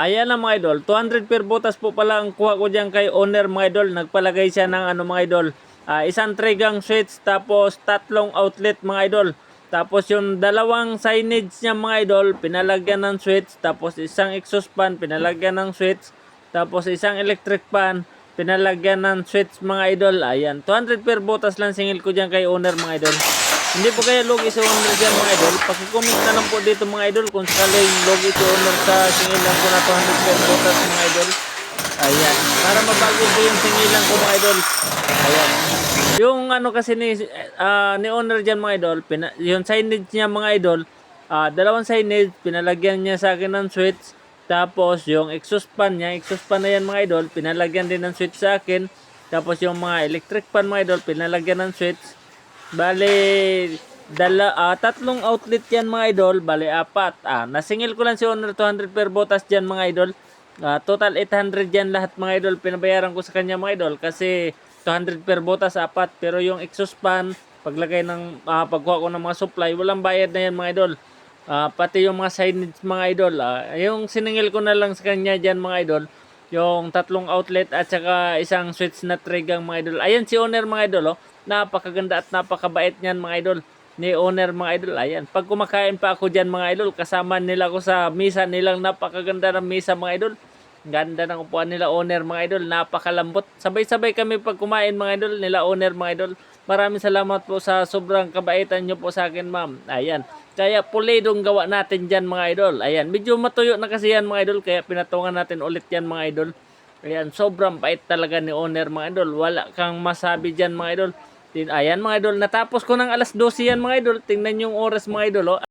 Ayan na mga idol, 200 per butas po pala ang kuha ko dyan kay owner mga idol. Nagpalagay siya ng ano mga idol, isang trigang switch tapos tatlong outlet mga idol. Tapos yung dalawang signage niya mga idol, pinalagyan ng switch. Tapos isang exhaust fan, pinalagyan ng switch. Tapos isang electric fan, pinalagyan ng switch mga idol. Ayan, 200 per butas lang singil ko dyan kay owner mga idol. Hindi po kayo logi sa owner dyan mga idol. Pakicomment na lang po dito mga idol kung sakaling logi sa owner sa singilan ko na 200 per butas mga idol. Ayan, para mabago ko yung singilan ko mga idol. Ayan. Yung ano kasi ni owner dyan mga idol, yung signage niya mga idol, dalawang signage, pinalagyan niya sa akin ng switch. Tapos yung exhaust fan niya, exhaust fan na yan mga idol, pinalagyan din ng switch sa akin. Tapos yung mga electric fan mga idol, pinalagyan ng switch. Bale, tatlong outlet yan mga idol, bale apat. Nasingil ko lang si owner 200 per butas dyan mga idol. Total 800 yan lahat mga idol, pinabayaran ko sa kanya mga idol kasi 200 per butas apat. Pero yung exhaust fan, paglagay ng pagkuha ko ng mga supply, walang bayad na yan mga idol. Pati yung mga signage mga idol, yung siningil ko na lang sa kanya dyan mga idol, yung tatlong outlet at saka isang switch na trigang mga idol. Ayan si owner mga idol, oh. Napakaganda at napakabait niyan mga idol ni owner mga idol. Ayan, pag kumakain pa ako dyan mga idol, kasama nila ako sa misa nilang napakaganda ng misa mga idol. Ganda ng upuan nila owner mga idol, napakalambot. Sabay-sabay kami pag kumain mga idol nila owner mga idol. Maraming salamat po sa sobrang kabaitan nyo po sa akin ma'am. Ayan, kaya pulidong gawa natin dyan mga idol. Ayan, medyo matuyo na kasi yan mga idol, kaya pinatungan natin ulit yan mga idol. Ayan, sobrang bait talaga ni owner mga idol. Wala kang masabi dyan mga idol. Ayan mga idol, natapos ko ng alas 12 yan mga idol. Tingnan yung oras mga idol, oh.